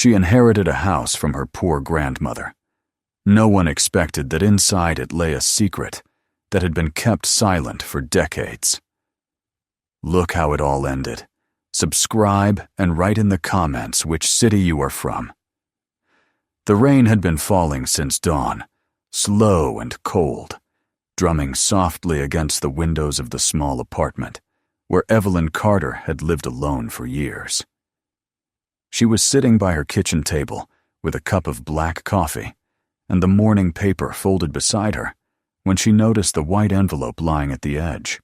She inherited a house from her poor grandmother. No one expected that inside it lay a secret that had been kept silent for decades. Look how it all ended. Subscribe and write in the comments which city you are from. The rain had been falling since dawn, slow and cold, drumming softly against the windows of the small apartment where Evelyn Carter had lived alone for years. She was sitting by her kitchen table with a cup of black coffee and the morning paper folded beside her when she noticed the white envelope lying at the edge.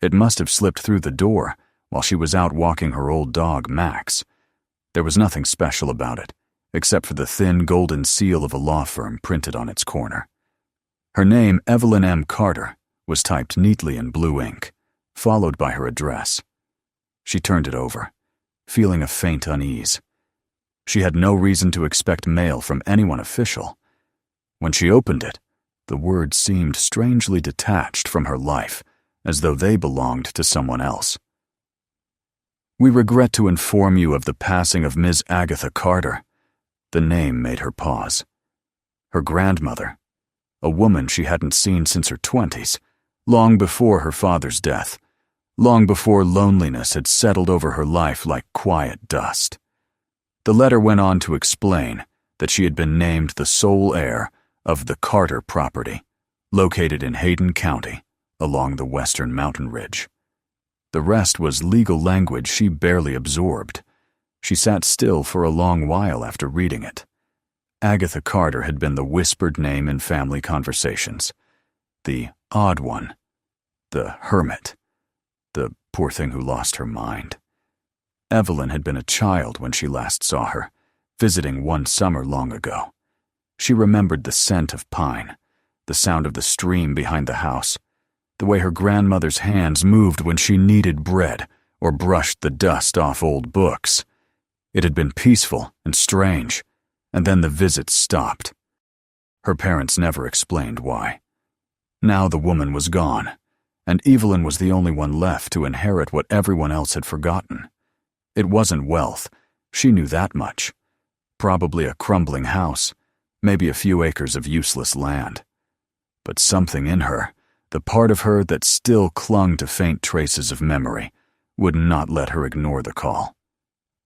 It must have slipped through the door while she was out walking her old dog, Max. There was nothing special about it, except for the thin golden seal of a law firm printed on its corner. Her name, Evelyn M. Carter, was typed neatly in blue ink, followed by her address. She turned it over, feeling a faint unease. She had no reason to expect mail from anyone official. When she opened it, the words seemed strangely detached from her life, as though they belonged to someone else. We regret to inform you of the passing of Ms. Agatha Carter. The name made her pause. Her grandmother, a woman she hadn't seen since her 20s, long before her father's death, long before loneliness had settled over her life like quiet dust. The letter went on to explain that she had been named the sole heir of the Carter property, located in Hayden County, along the western mountain ridge. The rest was legal language she barely absorbed. She sat still for a long while after reading it. Agatha Carter had been the whispered name in family conversations. The odd one. The hermit. The poor thing who lost her mind. Evelyn had been a child when she last saw her, visiting one summer long ago. She remembered the scent of pine, the sound of the stream behind the house, the way her grandmother's hands moved when she kneaded bread or brushed the dust off old books. It had been peaceful and strange, and then the visits stopped. Her parents never explained why. Now the woman was gone, and Evelyn was the only one left to inherit what everyone else had forgotten. It wasn't wealth, she knew that much. Probably a crumbling house, maybe a few acres of useless land. But something in her, the part of her that still clung to faint traces of memory, would not let her ignore the call.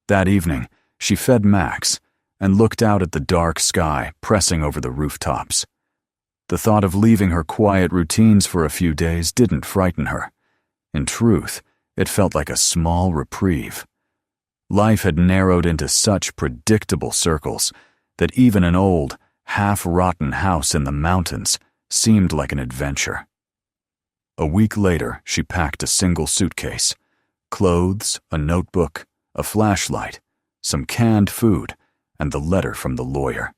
That evening, she fed Max and looked out at the dark sky pressing over the rooftops. The thought of leaving her quiet routines for a few days didn't frighten her. In truth, it felt like a small reprieve. Life had narrowed into such predictable circles that even an old, half-rotten house in the mountains seemed like an adventure. A week later, she packed a single suitcase, clothes, a notebook, a flashlight, some canned food, and the letter from the lawyer.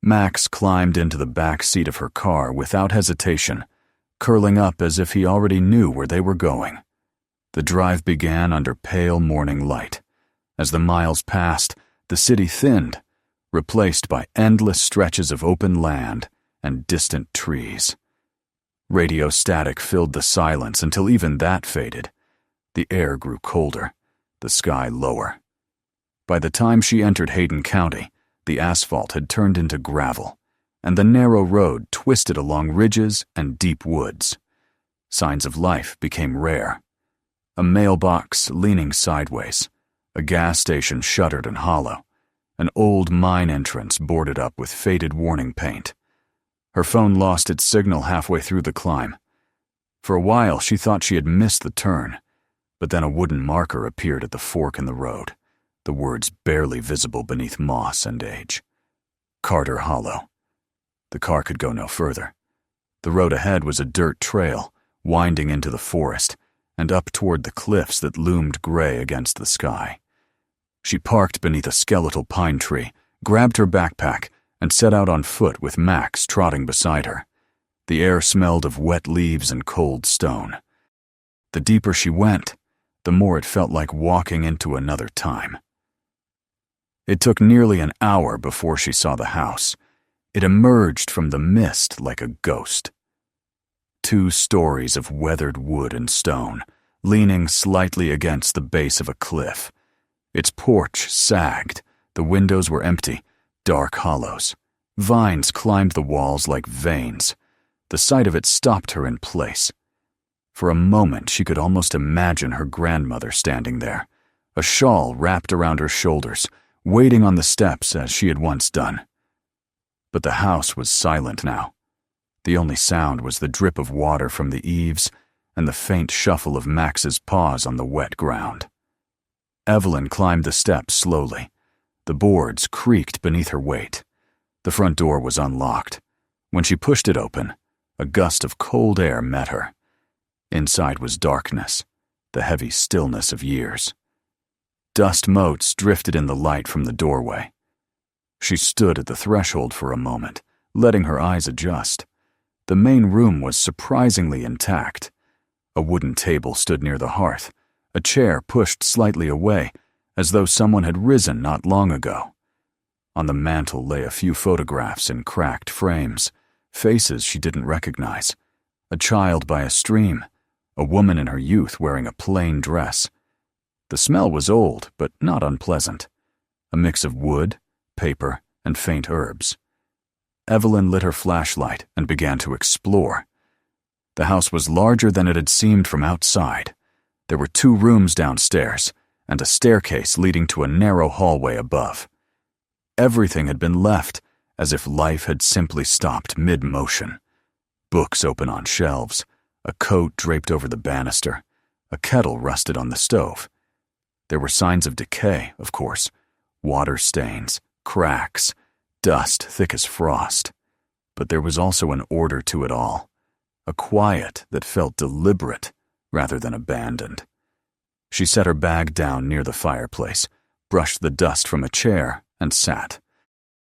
Max climbed into the back seat of her car without hesitation, curling up as if he already knew where they were going. The drive began under pale morning light. As the miles passed, the city thinned, replaced by endless stretches of open land and distant trees. Radio static filled the silence until even that faded. The air grew colder, the sky lower. By the time she entered Hayden County, the asphalt had turned into gravel, and the narrow road twisted along ridges and deep woods. Signs of life became rare. A mailbox leaning sideways, a gas station shuttered and hollow, an old mine entrance boarded up with faded warning paint. Her phone lost its signal halfway through the climb. For a while, she thought she had missed the turn, but then a wooden marker appeared at the fork in the road, the words barely visible beneath moss and age. Carter Hollow. The car could go no further. The road ahead was a dirt trail, winding into the forest, and up toward the cliffs that loomed gray against the sky. She parked beneath a skeletal pine tree, grabbed her backpack, and set out on foot with Max trotting beside her. The air smelled of wet leaves and cold stone. The deeper she went, the more it felt like walking into another time. It took nearly an hour before she saw the house. It emerged from the mist like a ghost. 2 stories of weathered wood and stone, leaning slightly against the base of a cliff. Its porch sagged, The windows were empty, dark hollows. Vines climbed the walls like veins. The sight of it stopped her in place. For a moment, she could almost imagine her grandmother standing there, a shawl wrapped around her shoulders, waiting on the steps as she had once done. But the house was silent now. The only sound was the drip of water from the eaves and the faint shuffle of Max's paws on the wet ground. Evelyn climbed the steps slowly. The boards creaked beneath her weight. The front door was unlocked. When she pushed it open, a gust of cold air met her. Inside was darkness, the heavy stillness of years. Dust motes drifted in the light from the doorway. She stood at the threshold for a moment, letting her eyes adjust. The main room was surprisingly intact. A wooden table stood near the hearth, a chair pushed slightly away, as though someone had risen not long ago. On the mantel lay a few photographs in cracked frames, faces she didn't recognize. A child by a stream, a woman in her youth wearing a plain dress. The smell was old, but not unpleasant. A mix of wood, paper, and faint herbs. Evelyn lit her flashlight and began to explore. The house was larger than it had seemed from outside. There were 2 rooms downstairs, and a staircase leading to a narrow hallway above. Everything had been left, as if life had simply stopped mid-motion. Books open on shelves, a coat draped over the banister, a kettle rusted on the stove. There were signs of decay, of course, water stains, cracks, dust thick as frost. But there was also an order to it all, a quiet that felt deliberate rather than abandoned. She set her bag down near the fireplace, brushed the dust from a chair, and sat.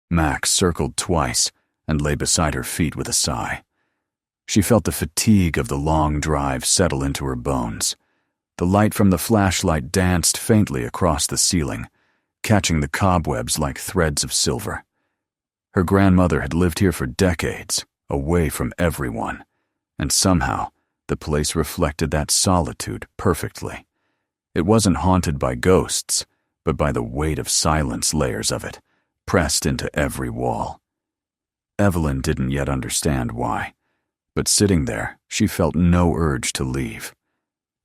Max circled twice and lay beside her feet with a sigh. She felt the fatigue of the long drive settle into her bones. The light from the flashlight danced faintly across the ceiling, catching the cobwebs like threads of silver. Her grandmother had lived here for decades, away from everyone, and somehow the place reflected that solitude perfectly. It wasn't haunted by ghosts, but by the weight of silence layers of it, pressed into every wall. Evelyn didn't yet understand why, but sitting there, she felt no urge to leave.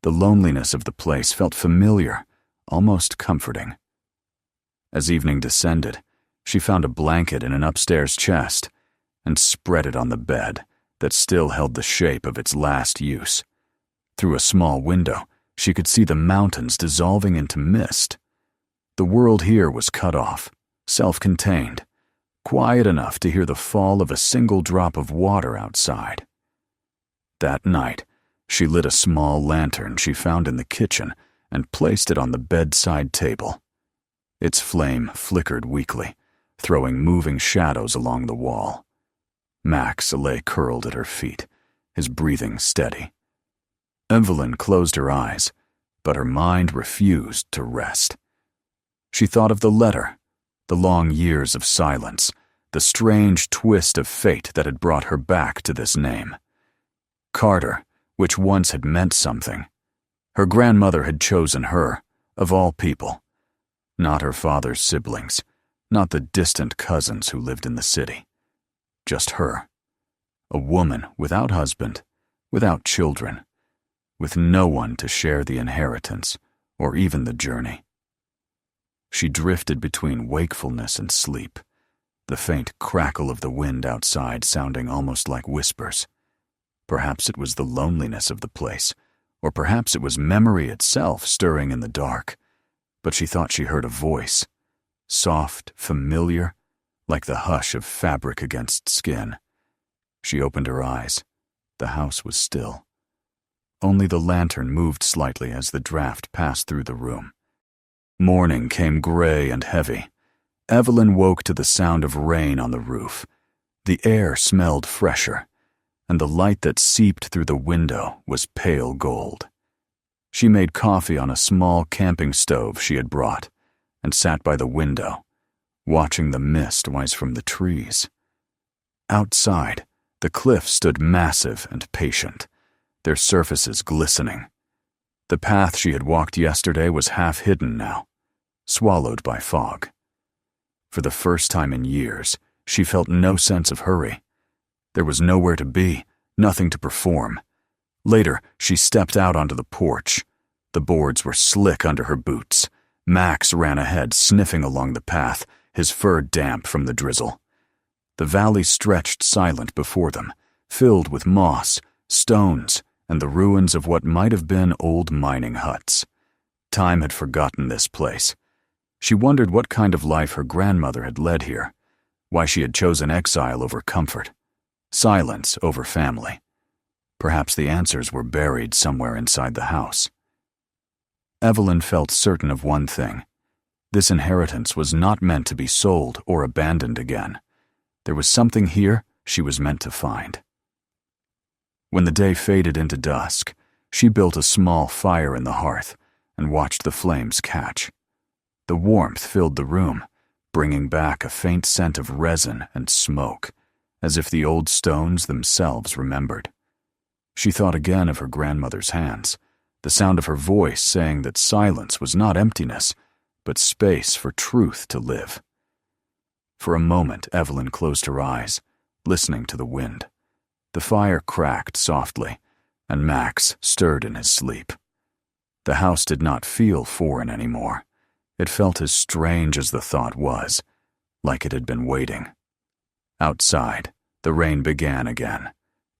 The loneliness of the place felt familiar, almost comforting. As evening descended, she found a blanket in an upstairs chest and spread it on the bed that still held the shape of its last use. Through a small window, she could see the mountains dissolving into mist. The world here was cut off, self-contained, quiet enough to hear the fall of a single drop of water outside. That night, she lit a small lantern she found in the kitchen and placed it on the bedside table. Its flame flickered weakly, throwing moving shadows along the wall. Max lay curled at her feet, his breathing steady. Evelyn closed her eyes, but her mind refused to rest. She thought of the letter, the long years of silence, the strange twist of fate that had brought her back to this name. Carter, which once had meant something. Her grandmother had chosen her, of all people. Not her father's siblings, not the distant cousins who lived in the city. Just her. A woman without husband, without children, with no one to share the inheritance or even the journey. She drifted between wakefulness and sleep, the faint crackle of the wind outside sounding almost like whispers. Perhaps it was the loneliness of the place, or perhaps it was memory itself stirring in the dark, but she thought she heard a voice, soft, familiar, like the hush of fabric against skin. She opened her eyes. The house was still. Only the lantern moved slightly as the draft passed through the room. Morning came gray and heavy. Evelyn woke to the sound of rain on the roof. The air smelled fresher, and the light that seeped through the window was pale gold. She made coffee on a small camping stove she had brought and sat by the window, watching the mist rise from the trees. Outside, the cliffs stood massive and patient, their surfaces glistening. The path she had walked yesterday was half hidden now, swallowed by fog. For the first time in years, she felt no sense of hurry. There was nowhere to be, nothing to perform. Later, she stepped out onto the porch. The boards were slick under her boots. Max ran ahead, sniffing along the path, his fur damp from the drizzle. The valley stretched silent before them, filled with moss, stones, and the ruins of what might have been old mining huts. Time had forgotten this place. She wondered what kind of life her grandmother had led here, why she had chosen exile over comfort, silence over family. Perhaps the answers were buried somewhere inside the house. Evelyn felt certain of one thing. This inheritance was not meant to be sold or abandoned again. There was something here she was meant to find. When the day faded into dusk, she built a small fire in the hearth and watched the flames catch. The warmth filled the room, bringing back a faint scent of resin and smoke, as if the old stones themselves remembered. She thought again of her grandmother's hands, the sound of her voice saying that silence was not emptiness, but space for truth to live. For a moment, Evelyn closed her eyes, listening to the wind. The fire cracked softly, and Max stirred in his sleep. The house did not feel foreign anymore. It felt as strange as the thought was, like it had been waiting. Outside, the rain began again,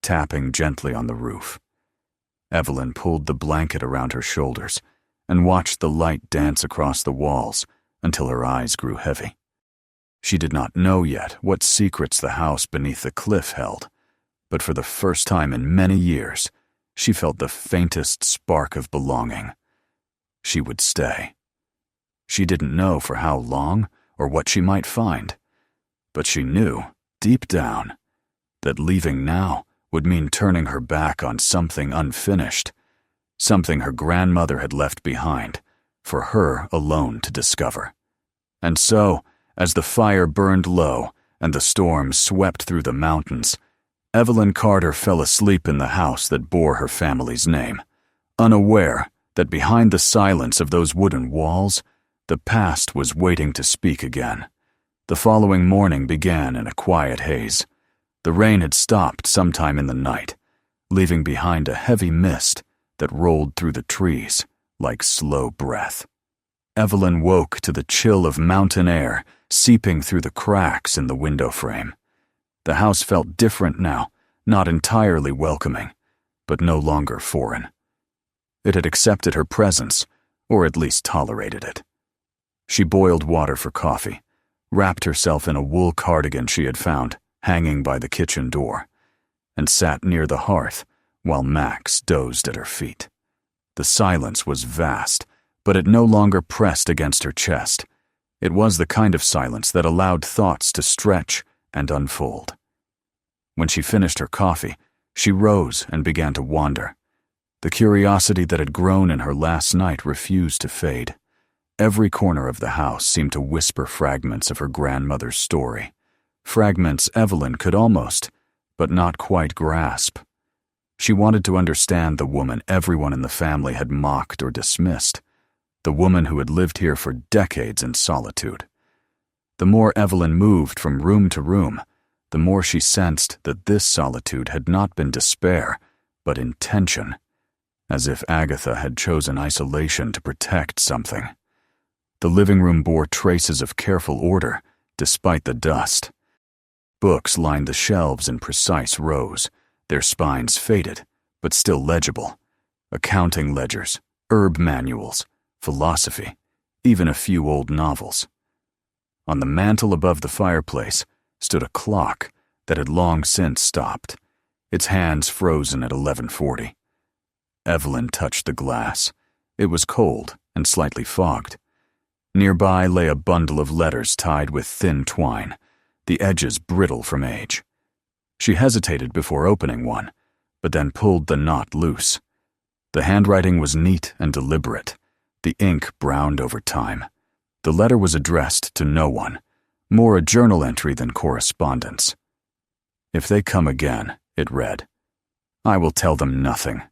tapping gently on the roof. Evelyn pulled the blanket around her shoulders and watched the light dance across the walls until her eyes grew heavy. She did not know yet what secrets the house beneath the cliff held, but for the first time in many years, she felt the faintest spark of belonging. She would stay. She didn't know for how long or what she might find, but she knew, deep down, that leaving now would mean turning her back on something unfinished, something her grandmother had left behind, for her alone to discover. And so, as the fire burned low and the storm swept through the mountains, Evelyn Carter fell asleep in the house that bore her family's name, unaware that behind the silence of those wooden walls, the past was waiting to speak again. The following morning began in a quiet haze. The rain had stopped sometime in the night, leaving behind a heavy mist that rolled through the trees like slow breath. Evelyn woke to the chill of mountain air seeping through the cracks in the window frame. The house felt different now, not entirely welcoming, but no longer foreign. It had accepted her presence, or at least tolerated it. She boiled water for coffee, wrapped herself in a wool cardigan she had found hanging by the kitchen door, and sat near the hearth while Max dozed at her feet. The silence was vast, but it no longer pressed against her chest. It was the kind of silence that allowed thoughts to stretch and unfold. When she finished her coffee, she rose and began to wander. The curiosity that had grown in her last night refused to fade. Every corner of the house seemed to whisper fragments of her grandmother's story, fragments Evelyn could almost, but not quite grasp. She wanted to understand the woman everyone in the family had mocked or dismissed, the woman who had lived here for decades in solitude. The more Evelyn moved from room to room, the more she sensed that this solitude had not been despair, but intention, as if Agatha had chosen isolation to protect something. The living room bore traces of careful order, despite the dust. Books lined the shelves in precise rows, their spines faded, but still legible. Accounting ledgers, herb manuals, philosophy, even a few old novels. On the mantel above the fireplace stood a clock that had long since stopped, its hands frozen at 11:40. Evelyn touched the glass. It was cold and slightly fogged. Nearby lay a bundle of letters tied with thin twine, the edges brittle from age. She hesitated before opening one, but then pulled the knot loose. The handwriting was neat and deliberate, the ink browned over time. The letter was addressed to no one, more a journal entry than correspondence. "If they come again," it read, "I will tell them nothing.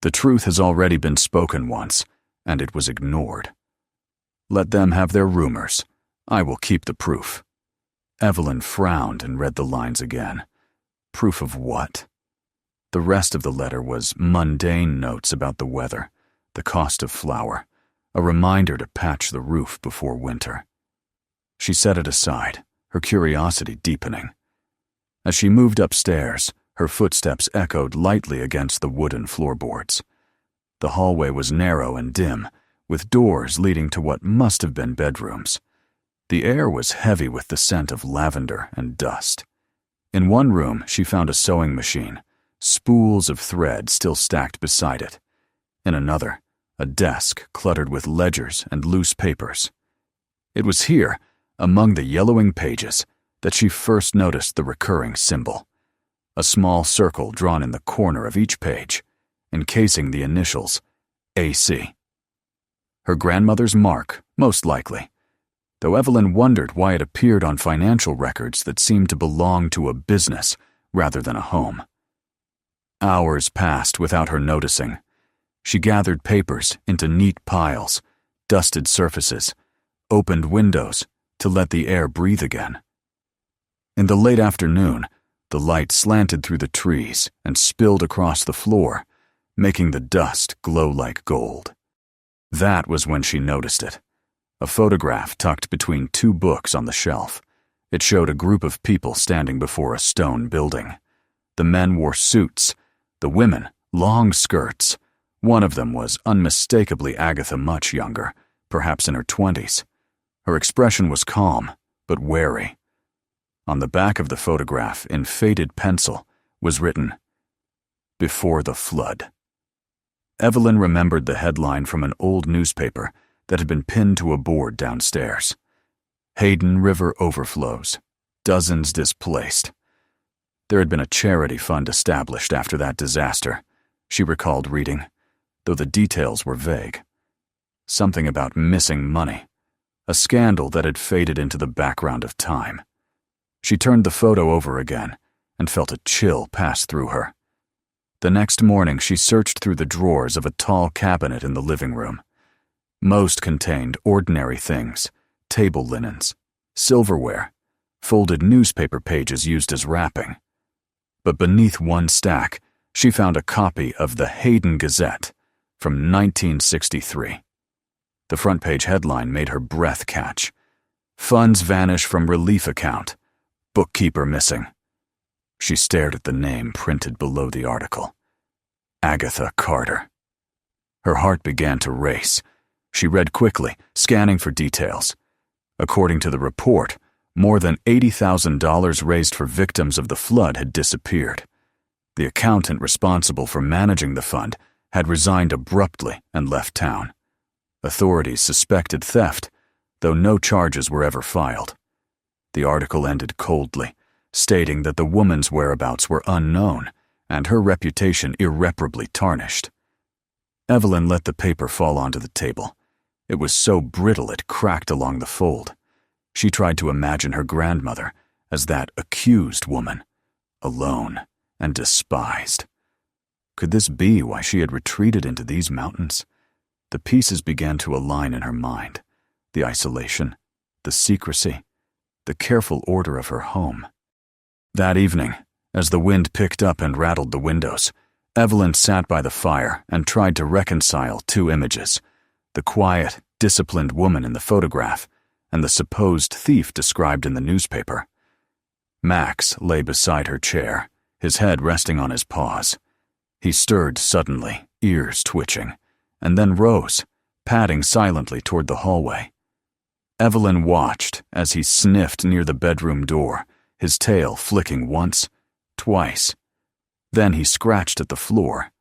The truth has already been spoken once, and it was ignored. Let them have their rumors. I will keep the proof." Evelyn frowned and read the lines again. Proof of what? The rest of the letter was mundane notes about the weather, the cost of flour, a reminder to patch the roof before winter. She set it aside, her curiosity deepening. As she moved upstairs, her footsteps echoed lightly against the wooden floorboards. The hallway was narrow and dim, with doors leading to what must have been bedrooms. The air was heavy with the scent of lavender and dust. In one room, she found a sewing machine, spools of thread still stacked beside it. In another, a desk cluttered with ledgers and loose papers. It was here, among the yellowing pages, that she first noticed the recurring symbol, a small circle drawn in the corner of each page, encasing the initials AC. Her grandmother's mark, most likely, though Evelyn wondered why it appeared on financial records that seemed to belong to a business rather than a home. Hours passed without her noticing. She gathered papers into neat piles, dusted surfaces, opened windows to let the air breathe again. In the late afternoon, the light slanted through the trees and spilled across the floor, making the dust glow like gold. That was when she noticed it. A photograph tucked between two books on the shelf. It showed a group of people standing before a stone building. The men wore suits, the women long skirts. One of them was unmistakably Agatha, much younger, perhaps in her 20s. Her expression was calm, but wary. On the back of the photograph, in faded pencil, was written, "Before the Flood." Evelyn remembered the headline from an old newspaper that had been pinned to a board downstairs. Hayden River overflows, dozens displaced. There had been a charity fund established after that disaster, she recalled reading, though the details were vague. Something about missing money, a scandal that had faded into the background of time. She turned the photo over again and felt a chill pass through her. The next morning, she searched through the drawers of a tall cabinet in the living room. Most contained ordinary things, table linens, silverware, folded newspaper pages used as wrapping. But beneath one stack, she found a copy of the Hayden Gazette from 1963. The front page headline made her breath catch. "Funds vanish from relief account. Bookkeeper missing." She stared at the name printed below the article. Agatha Carter. Her heart began to race. She read quickly, scanning for details. According to the report, more than $80,000 raised for victims of the flood had disappeared. The accountant responsible for managing the fund had resigned abruptly and left town. Authorities suspected theft, though no charges were ever filed. The article ended coldly, stating that the woman's whereabouts were unknown and her reputation irreparably tarnished. Evelyn let the paper fall onto the table. It was so brittle it cracked along the fold. She tried to imagine her grandmother as that accused woman, alone and despised. Could this be why she had retreated into these mountains? The pieces began to align in her mind. The isolation, the secrecy, the careful order of her home. That evening, as the wind picked up and rattled the windows, Evelyn sat by the fire and tried to reconcile two images: the quiet, disciplined woman in the photograph and the supposed thief described in the newspaper. Max lay beside her chair, his head resting on his paws. He stirred suddenly, ears twitching, and then rose, padding silently toward the hallway. Evelyn watched as he sniffed near the bedroom door, his tail flicking once, twice. Then he scratched at the floor.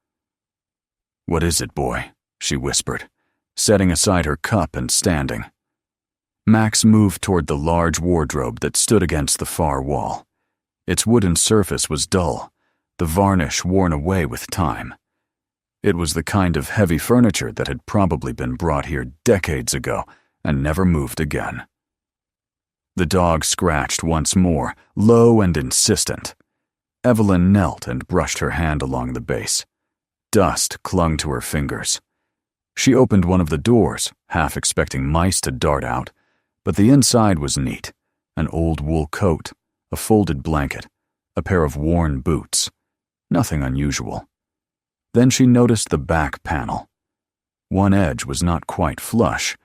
"What is it, boy?" she whispered, setting aside her cup and standing. Max moved toward the large wardrobe that stood against the far wall. Its wooden surface was dull, the varnish worn away with time. It was the kind of heavy furniture that had probably been brought here decades ago and never moved again. The dog scratched once more, low and insistent. Evelyn knelt and brushed her hand along the base. Dust clung to her fingers. She opened one of the doors, half expecting mice to dart out, But the inside was neat: an old wool coat, a folded blanket, a pair of worn boots. Nothing unusual. Then she noticed the back panel. One edge was not quite flush.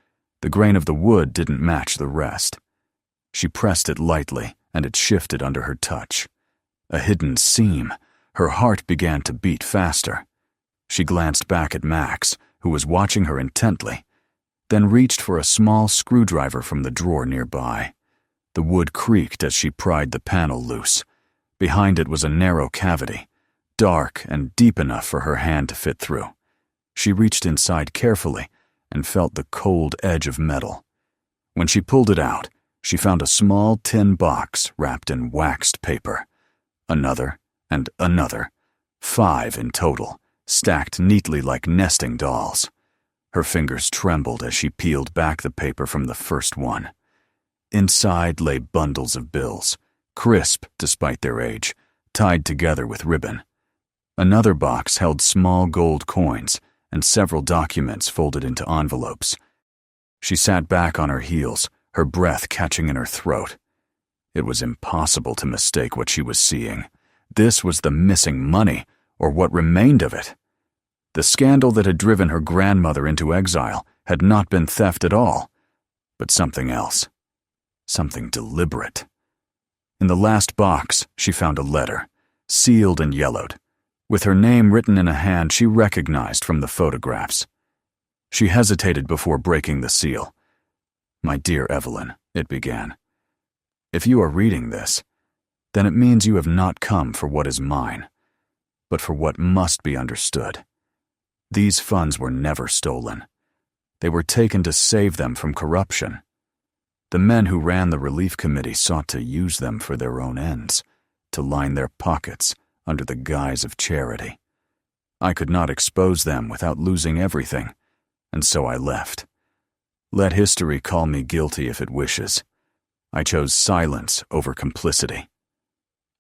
The grain of the wood didn't match the rest. She pressed it lightly, and it shifted under her touch. A hidden seam. Her heart began to beat faster. She glanced back at Max, who was watching her intently, then reached for a small screwdriver from the drawer nearby. The wood creaked as she pried the panel loose. Behind it was a narrow cavity, dark and deep enough for her hand to fit through. She reached inside carefully and felt the cold edge of metal. When she pulled it out, she found a small tin box wrapped in waxed paper. Another and another, 5 in total, stacked neatly like nesting dolls. Her fingers trembled as she peeled back the paper from the first one. Inside lay bundles of bills, crisp despite their age, tied together with ribbon. Another box held small gold coins and several documents folded into envelopes. She sat back on her heels, her breath catching in her throat. It was impossible to mistake what she was seeing. This was the missing money, or what remained of it. The scandal that had driven her grandmother into exile had not been theft at all, but something else. Something deliberate. In the last box, she found a letter, sealed and yellowed, with her name written in a hand she recognized from the photographs. She hesitated before breaking the seal. "My dear Evelyn," it began, "if you are reading this, then it means you have not come for what is mine, but for what must be understood. These funds were never stolen. They were taken to save them from corruption. The men who ran the relief committee sought to use them for their own ends, to line their pockets under the guise of charity. I could not expose them without losing everything, and so I left. Let history call me guilty if it wishes. I chose silence over complicity."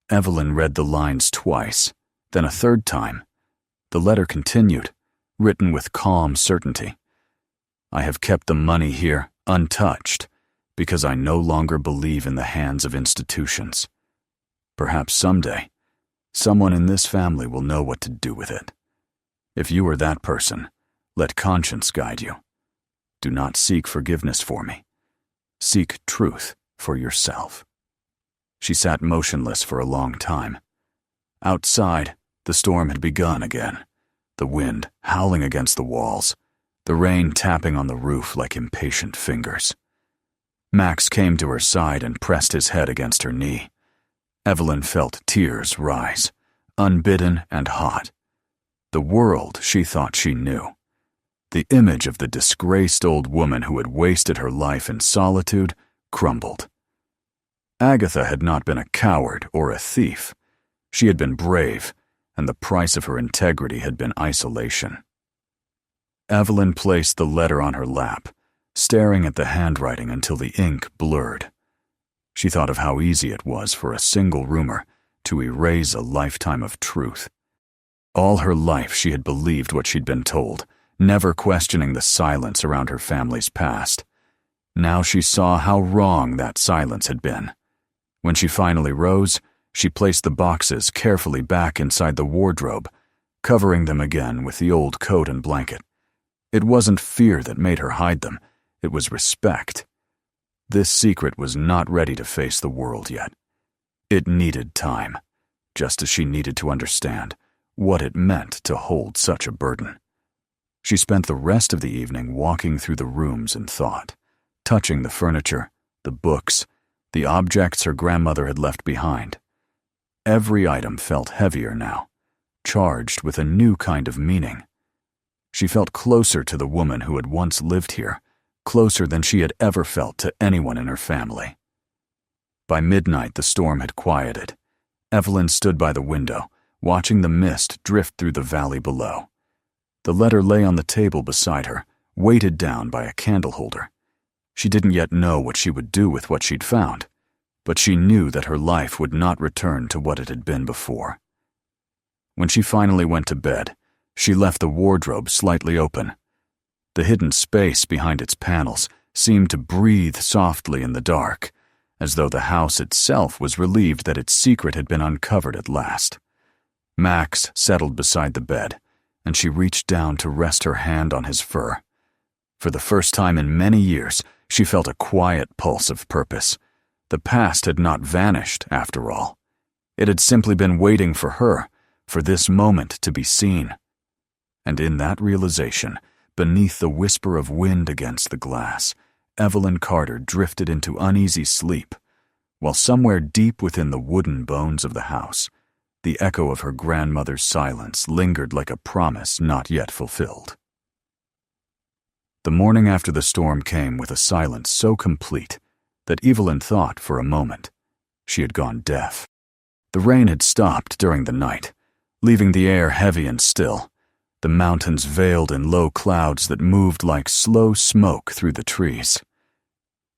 Evelyn read the lines twice, then a third time. The letter continued, written with calm certainty. "I have kept the money here untouched because I no longer believe in the hands of institutions. Perhaps someday, someone in this family will know what to do with it. If you are that person, let conscience guide you. Do not seek forgiveness for me. Seek truth for yourself." She sat motionless for a long time. Outside, the storm had begun again, the wind howling against the walls, the rain tapping on the roof like impatient fingers. Max came to her side and pressed his head against her knee. Evelyn felt tears rise, unbidden and hot. The world she thought she knew. The image of the disgraced old woman who had wasted her life in solitude crumbled. Agatha had not been a coward or a thief. She had been brave, and the price of her integrity had been isolation. Evelyn placed the letter on her lap, staring at the handwriting until the ink blurred. She thought of how easy it was for a single rumor to erase a lifetime of truth. All her life she had believed what she'd been told, never questioning the silence around her family's past. Now she saw how wrong that silence had been. When she finally rose, she placed the boxes carefully back inside the wardrobe, covering them again with the old coat and blanket. It wasn't fear that made her hide them, it was respect. This secret was not ready to face the world yet. It needed time, just as she needed to understand what it meant to hold such a burden. She spent the rest of the evening walking through the rooms in thought, touching the furniture, the books, the objects her grandmother had left behind. Every item felt heavier now, charged with a new kind of meaning. She felt closer to the woman who had once lived here, closer than she had ever felt to anyone in her family. By midnight, the storm had quieted. Evelyn stood by the window, watching the mist drift through the valley below. The letter lay on the table beside her, weighted down by a candle holder. She didn't yet know what she would do with what she'd found, but she knew that her life would not return to what it had been before. When she finally went to bed, she left the wardrobe slightly open. The hidden space behind its panels seemed to breathe softly in the dark, as though the house itself was relieved that its secret had been uncovered at last. Max settled beside the bed, and she reached down to rest her hand on his fur. For the first time in many years, she felt a quiet pulse of purpose. The past had not vanished, after all. It had simply been waiting for her, for this moment to be seen. And in that realization, beneath the whisper of wind against the glass, Evelyn Carter drifted into uneasy sleep, while somewhere deep within the wooden bones of the house, the echo of her grandmother's silence lingered like a promise not yet fulfilled. The morning after the storm came with a silence so complete that Evelyn thought for a moment she had gone deaf. The rain had stopped during the night, leaving the air heavy and still, the mountains veiled in low clouds that moved like slow smoke through the trees.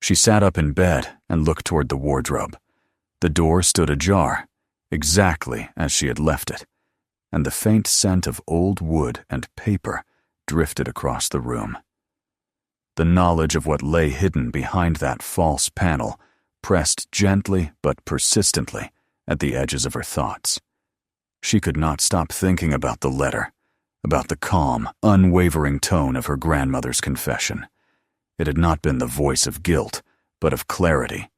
She sat up in bed and looked toward the wardrobe. The door stood ajar, exactly as she had left it, and the faint scent of old wood and paper drifted across the room. The knowledge of what lay hidden behind that false panel pressed gently but persistently at the edges of her thoughts. She could not stop thinking about the letter, about the calm, unwavering tone of her grandmother's confession. It had not been the voice of guilt, but of clarity,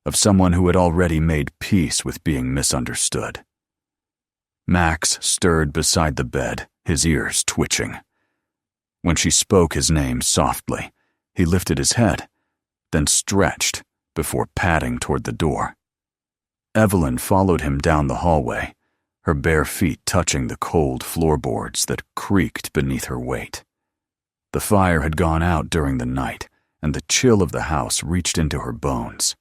of someone who had already made peace with being misunderstood. Max stirred beside the bed, his ears twitching. When she spoke his name softly, he lifted his head, then stretched before padding toward the door. Evelyn followed him down the hallway, her bare feet touching the cold floorboards that creaked beneath her weight. The fire had gone out during the night, and the chill of the house reached into her bones.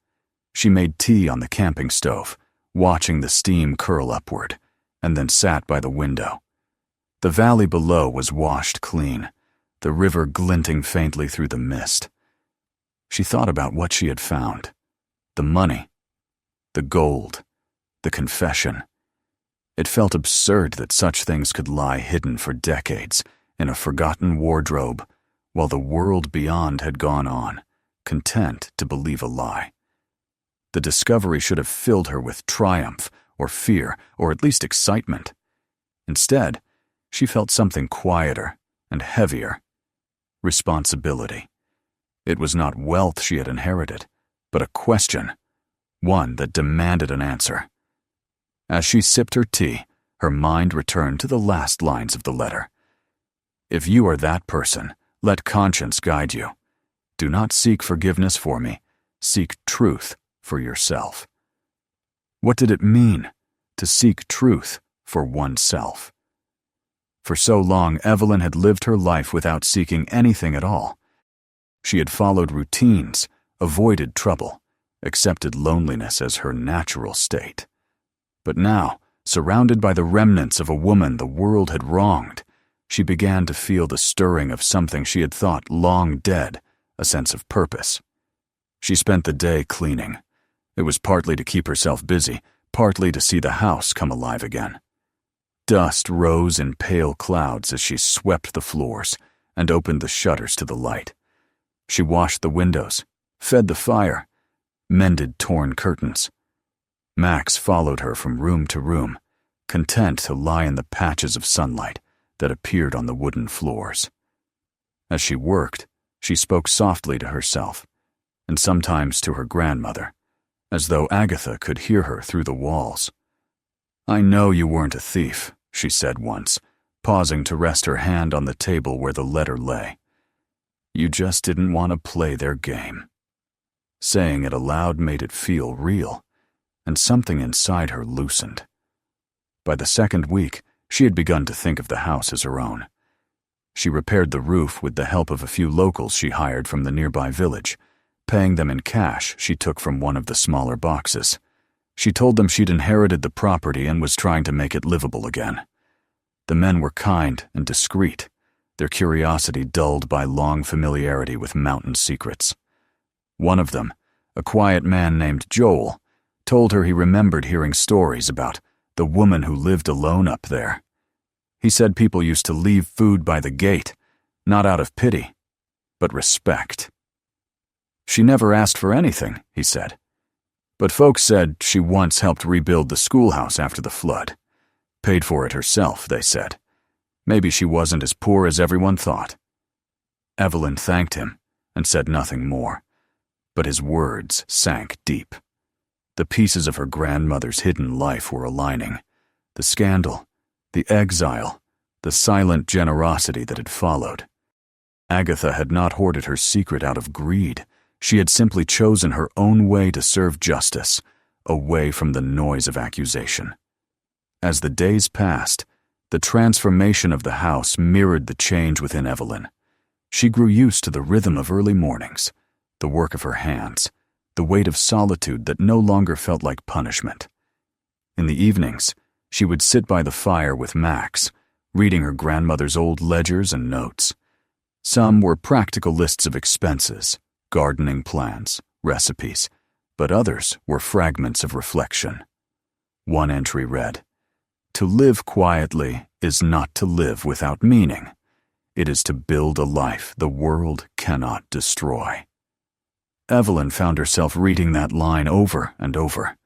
She made tea on the camping stove, watching the steam curl upward, and then sat by the window. The valley below was washed clean, the river glinting faintly through the mist. She thought about what she had found: the money, the gold, the confession. It felt absurd that such things could lie hidden for decades in a forgotten wardrobe, while the world beyond had gone on, content to believe a lie. The discovery should have filled her with triumph, or fear, or at least excitement. Instead, she felt something quieter and heavier: responsibility. It was not wealth she had inherited, but a question, one that demanded an answer. As she sipped her tea, her mind returned to the last lines of the letter. If you are that person, let conscience guide you. Do not seek forgiveness for me. Seek truth for yourself. What did it mean to seek truth for oneself? For so long, Evelyn had lived her life without seeking anything at all. She had followed routines, avoided trouble, accepted loneliness as her natural state. But now, surrounded by the remnants of a woman the world had wronged, she began to feel the stirring of something she had thought long dead, a sense of purpose. She spent the day cleaning. It was partly to keep herself busy, partly to see the house come alive again. Dust rose in pale clouds as she swept the floors and opened the shutters to the light. She washed the windows, fed the fire, mended torn curtains. Max followed her from room to room, content to lie in the patches of sunlight that appeared on the wooden floors. As she worked, she spoke softly to herself, and sometimes to her grandmother, as though Agatha could hear her through the walls. "I know you weren't a thief," she said once, pausing to rest her hand on the table where the letter lay. "You just didn't want to play their game." Saying it aloud made it feel real, and something inside her loosened. By the second week, she had begun to think of the house as her own. She repaired the roof with the help of a few locals she hired from the nearby village, paying them in cash she took from one of the smaller boxes. She told them she'd inherited the property and was trying to make it livable again. The men were kind and discreet, their curiosity dulled by long familiarity with mountain secrets. One of them, a quiet man named Joel, told her he remembered hearing stories about the woman who lived alone up there. He said people used to leave food by the gate, not out of pity, but respect. She never asked for anything, he said. But folks said she once helped rebuild the schoolhouse after the flood. Paid for it herself, they said. Maybe she wasn't as poor as everyone thought. Evelyn thanked him and said nothing more, but his words sank deep. The pieces of her grandmother's hidden life were aligning. The scandal, the exile, the silent generosity that had followed. Agatha had not hoarded her secret out of greed. She had simply chosen her own way to serve justice, away from the noise of accusation. As the days passed, the transformation of the house mirrored the change within Evelyn. She grew used to the rhythm of early mornings, the work of her hands, the weight of solitude that no longer felt like punishment. In the evenings, she would sit by the fire with Max, reading her grandmother's old ledgers and notes. Some were practical lists of expenses, gardening plans, recipes, but others were fragments of reflection. One entry read, "To live quietly is not to live without meaning. It is to build a life the world cannot destroy." Evelyn found herself reading that line over and over.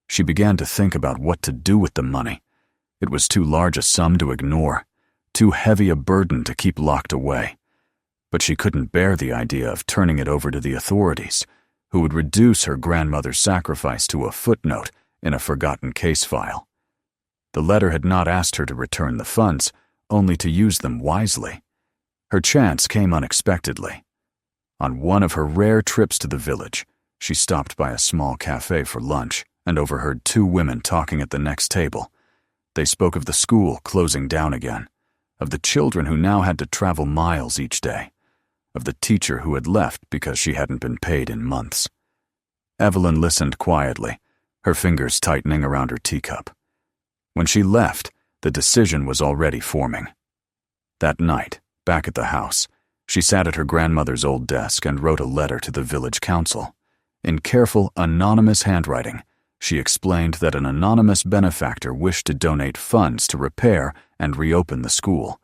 She began to think about what to do with the money. It was too large a sum to ignore, too heavy a burden to keep locked away. But she couldn't bear the idea of turning it over to the authorities, who would reduce her grandmother's sacrifice to a footnote in a forgotten case file. The letter had not asked her to return the funds, only to use them wisely. Her chance came unexpectedly. On one of her rare trips to the village, she stopped by a small cafe for lunch and overheard two women talking at the next table. They spoke of the school closing down again, of the children who now had to travel miles each day, of the teacher who had left because she hadn't been paid in months. Evelyn listened quietly, her fingers tightening around her teacup. When she left, the decision was already forming. That night, back at the house, she sat at her grandmother's old desk and wrote a letter to the village council. In careful, anonymous handwriting, she explained that an anonymous benefactor wished to donate funds to repair and reopen the school,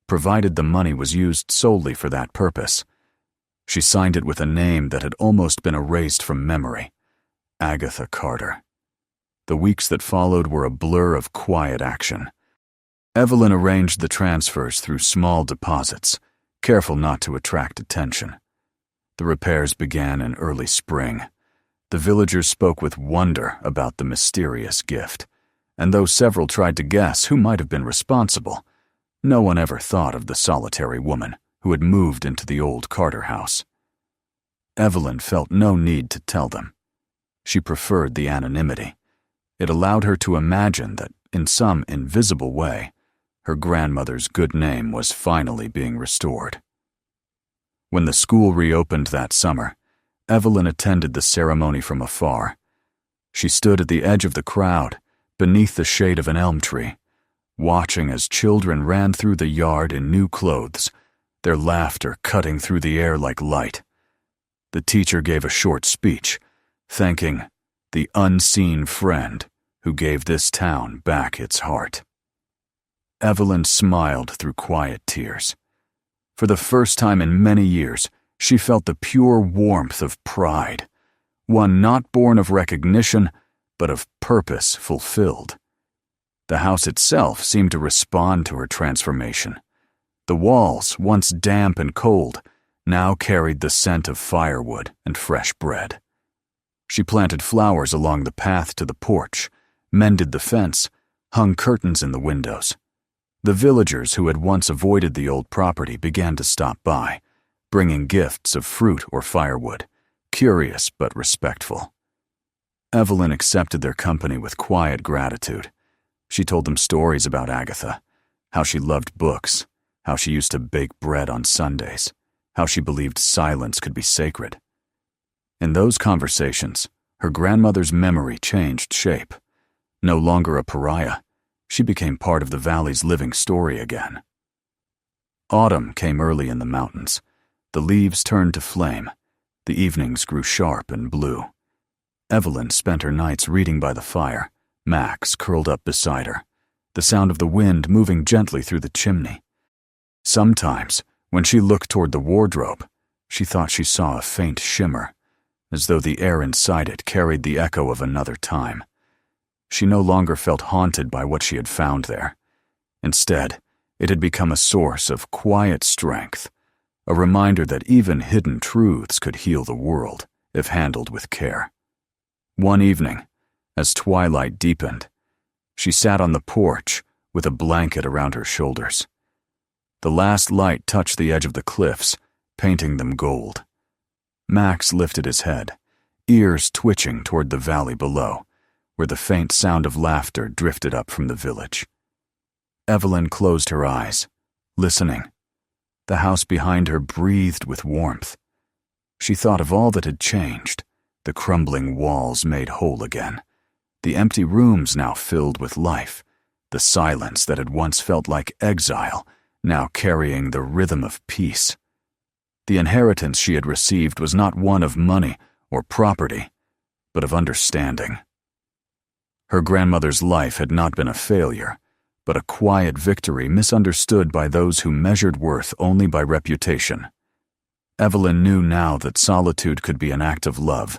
provided the money was used solely for that purpose. She signed it with a name that had almost been erased from memory, Agatha Carter. The weeks that followed were a blur of quiet action. Evelyn arranged the transfers through small deposits, careful not to attract attention. The repairs began in early spring. The villagers spoke with wonder about the mysterious gift, and though several tried to guess who might have been responsible, no one ever thought of the solitary woman who had moved into the old Carter house. Evelyn felt no need to tell them. She preferred the anonymity. It allowed her to imagine that, in some invisible way, her grandmother's good name was finally being restored. When the school reopened that summer, Evelyn attended the ceremony from afar. She stood at the edge of the crowd, beneath the shade of an elm tree, watching as children ran through the yard in new clothes, their laughter cutting through the air like light. The teacher gave a short speech, thanking the unseen friend who gave this town back its heart. Evelyn smiled through quiet tears. For the first time in many years, she felt the pure warmth of pride, one not born of recognition, but of purpose fulfilled. The house itself seemed to respond to her transformation. The walls, once damp and cold, now carried the scent of firewood and fresh bread. She planted flowers along the path to the porch, mended the fence, hung curtains in the windows. The villagers who had once avoided the old property began to stop by, bringing gifts of fruit or firewood, curious but respectful. Evelyn accepted their company with quiet gratitude. She told them stories about Agatha, how she loved books, how she used to bake bread on Sundays, how she believed silence could be sacred. In those conversations, her grandmother's memory changed shape. No longer a pariah, she became part of the valley's living story again. Autumn came early in the mountains. The leaves turned to flame. The evenings grew sharp and blue. Evelyn spent her nights reading by the fire, Max curled up beside her, the sound of the wind moving gently through the chimney. Sometimes, when she looked toward the wardrobe, She thought she saw a faint shimmer, as though the air inside it carried the echo of another time. She no longer felt haunted by what she had found there. Instead, it had become a source of quiet strength, a reminder that even hidden truths could heal the world if handled with care. One evening, as twilight deepened, she sat on the porch with a blanket around her shoulders. The last light touched the edge of the cliffs, painting them gold. Max lifted his head, ears twitching toward the valley below, where the faint sound of laughter drifted up from the village. Evelyn closed her eyes, listening. The house behind her breathed with warmth. She thought of all that had changed, the crumbling walls made whole again, the empty rooms now filled with life, the silence that had once felt like exile, now carrying the rhythm of peace. The inheritance she had received was not one of money or property, but of understanding. Her grandmother's life had not been a failure, but a quiet victory misunderstood by those who measured worth only by reputation. Evelyn knew now that solitude could be an act of love,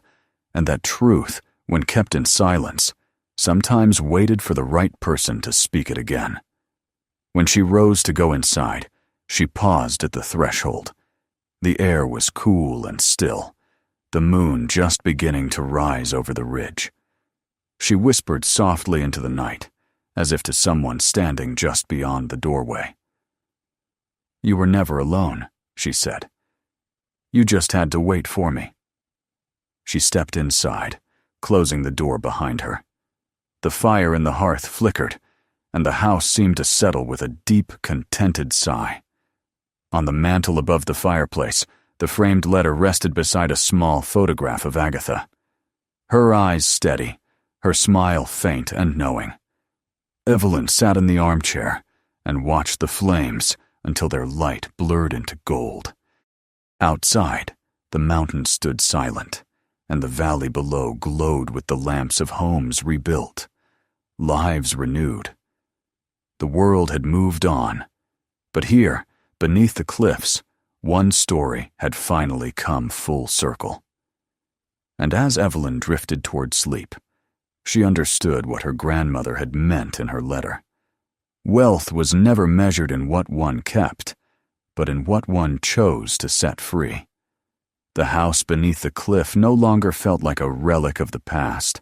and that truth, when kept in silence, sometimes waited for the right person to speak it again. When she rose to go inside, she paused at the threshold. The air was cool and still, the moon just beginning to rise over the ridge. She whispered softly into the night, as if to someone standing just beyond the doorway. "You were never alone," she said. "You just had to wait for me." She stepped inside, closing the door behind her. The fire in the hearth flickered, and the house seemed to settle with a deep, contented sigh. On the mantel above the fireplace, the framed letter rested beside a small photograph of Agatha. Her eyes steady, her smile faint and knowing. Evelyn sat in the armchair and watched the flames until their light blurred into gold. Outside, the mountains stood silent, and the valley below glowed with the lamps of homes rebuilt, lives renewed. The world had moved on, but here, beneath the cliffs, one story had finally come full circle. And as Evelyn drifted toward sleep, she understood what her grandmother had meant in her letter. Wealth was never measured in what one kept, but in what one chose to set free. The house beneath the cliff no longer felt like a relic of the past.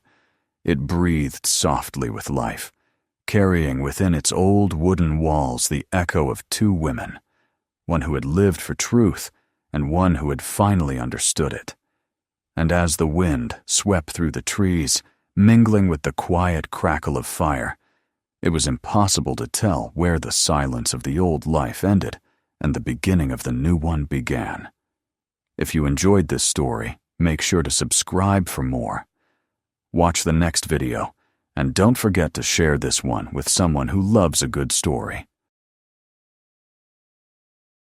It breathed softly with life, carrying within its old wooden walls the echo of two women, one who had lived for truth and one who had finally understood it. And as the wind swept through the trees, mingling with the quiet crackle of fire, it was impossible to tell where the silence of the old life ended and the beginning of the new one began. If you enjoyed this story, make sure to subscribe for more. Watch the next video, and don't forget to share this one with someone who loves a good story.